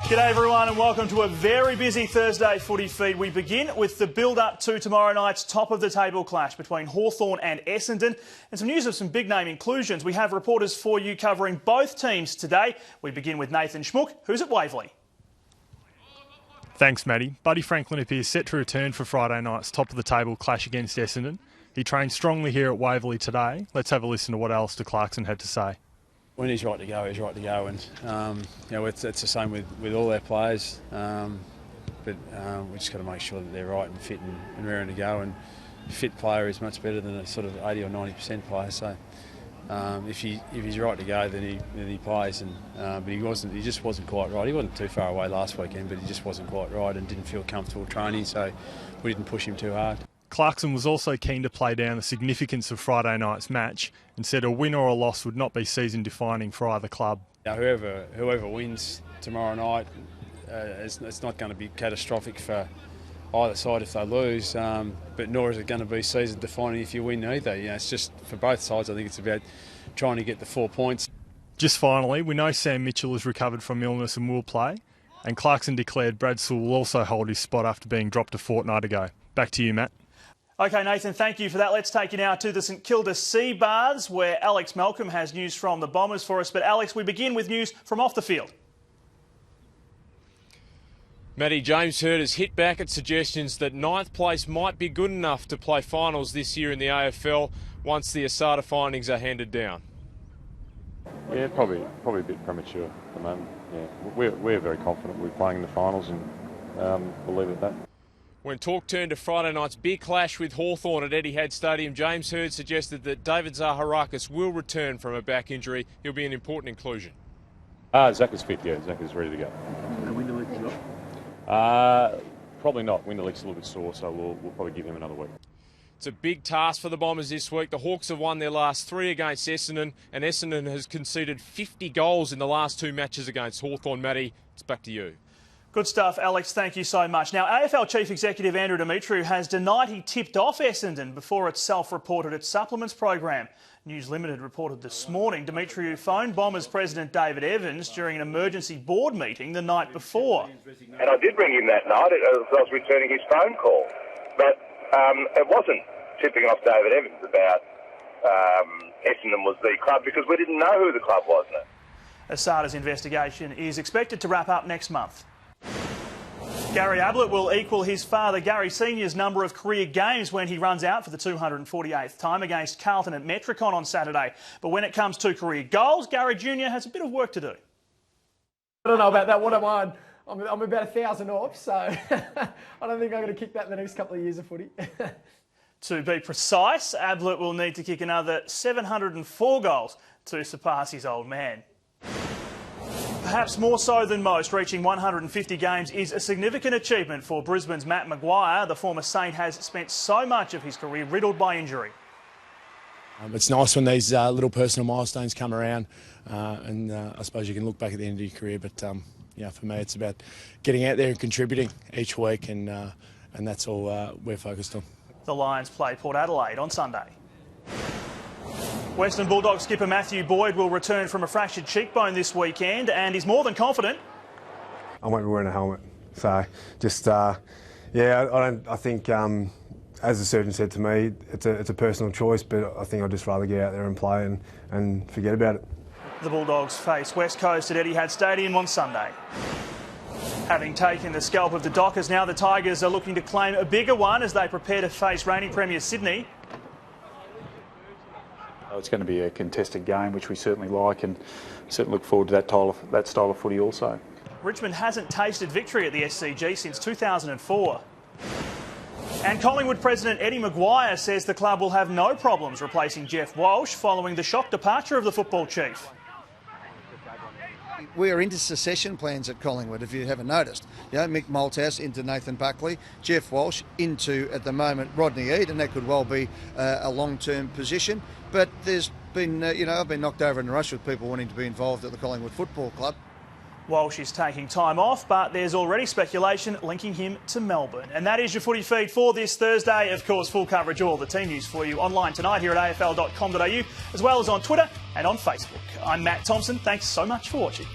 G'day everyone and welcome to a very busy Thursday footy feed. We begin with the build-up to tomorrow night's top-of-the-table clash between Hawthorn and Essendon and some news of some big-name inclusions. We have reporters for you covering both teams today. We begin with Nathan Schmuck, who's at Waverley. Thanks, Matty. Buddy Franklin appears set to return for Friday night's top-of-the-table clash against Essendon. He trained strongly here at Waverley today. Let's have a listen to what Alistair Clarkson had to say. When he's right to go, he's right to go, and it's the same with all our players. But we just got to make sure that they're right and fit and raring to go. And a fit player is much better than a sort of 80 or 90% player. So if he's right to go, then he plays. But he just wasn't quite right. He wasn't too far away last weekend, but he just wasn't quite right and didn't feel comfortable training. So we didn't push him too hard. Clarkson was also keen to play down the significance of Friday night's match and said a win or a loss would not be season-defining for either club. Whoever wins tomorrow night, it's not going to be catastrophic for either side if they lose, but nor is it going to be season-defining if you win either. It's just for both sides. I think it's about trying to get the 4 points. Just finally, we know Sam Mitchell has recovered from illness and will play, and Clarkson declared Brad Sewell will also hold his spot after being dropped a fortnight ago. Back to you, Matt. OK, Nathan, thank you for that. Let's take you now to the St Kilda Sea Baths, where Alex Malcolm has news from the Bombers for us. But Alex, we begin with news from off the field. Matty, James Hird has hit back at suggestions that ninth place might be good enough to play finals this year in the AFL once the ASADA findings are handed down. Yeah, probably a bit premature at the moment. Yeah, we're very confident we're playing in the finals, and we'll leave it at that. When talk turned to Friday night's big clash with Hawthorn at Etihad Stadium, James Hird suggested that David Zaharakis will return from a back injury. He'll be an important inclusion. Zach is fit, yeah. Zach is ready to go. And Winderlick's not? Probably not. Winderlick's a little bit sore, so we'll probably give him another week. It's a big task for the Bombers this week. The Hawks have won their last 3 against Essendon, and Essendon has conceded 50 goals in the last 2 matches against Hawthorn. Matty, it's back to you. Good stuff, Alex. Thank you so much. Now, AFL Chief Executive Andrew Demetriou has denied he tipped off Essendon before it self-reported its supplements program. News Limited reported this morning Demetriou phoned Bombers President David Evans during an emergency board meeting the night before. And I did ring him that night as I was returning his phone call. But it wasn't tipping off David Evans about Essendon was the club because we didn't know who the club was. ASADA's investigation is expected to wrap up next month. Gary Ablett will equal his father Gary Sr.'s number of career games when he runs out for the 248th time against Carlton at Metricon on Saturday. But when it comes to career goals, Gary Jr. has a bit of work to do. I don't know about that. What am I? I'm about 1,000 off, so I don't think I'm going to kick that in the next couple of years of footy. To be precise, Ablett will need to kick another 704 goals to surpass his old man. Perhaps more so than most, reaching 150 games is a significant achievement for Brisbane's Matt Maguire. The former Saint has spent so much of his career riddled by injury. It's nice when these little personal milestones come around, and I suppose you can look back at the end of your career. But for me, it's about getting out there and contributing each week, and that's all we're focused on. The Lions play Port Adelaide on Sunday. Western Bulldogs skipper Matthew Boyd will return from a fractured cheekbone this weekend and is more than confident. I won't be wearing a helmet, so just I think as the surgeon said to me, it's a personal choice, but I think I'd just rather get out there and play and forget about it. The Bulldogs face West Coast at Etihad Stadium on Sunday. Having taken the scalp of the Dockers, now the Tigers are looking to claim a bigger one as they prepare to face reigning Premier Sydney. It's going to be a contested game, which we certainly like, and certainly look forward to that style of footy also. Richmond hasn't tasted victory at the SCG since 2004. And Collingwood President Eddie Maguire says the club will have no problems replacing Jeff Walsh following the shock departure of the football chief. We are into succession plans at Collingwood, if you haven't noticed. Mick Malthouse into Nathan Buckley, Jeff Walsh into, at the moment, Rodney Eade, and that could well be a long-term position. But there's been, I've been knocked over in a rush with people wanting to be involved at the Collingwood Football Club. Walsh is taking time off, but there's already speculation linking him to Melbourne. And that is your footy feed for this Thursday. Of course, full coverage of all the team news for you online tonight here at afl.com.au, as well as on Twitter and on Facebook. I'm Matt Thompson. Thanks so much for watching.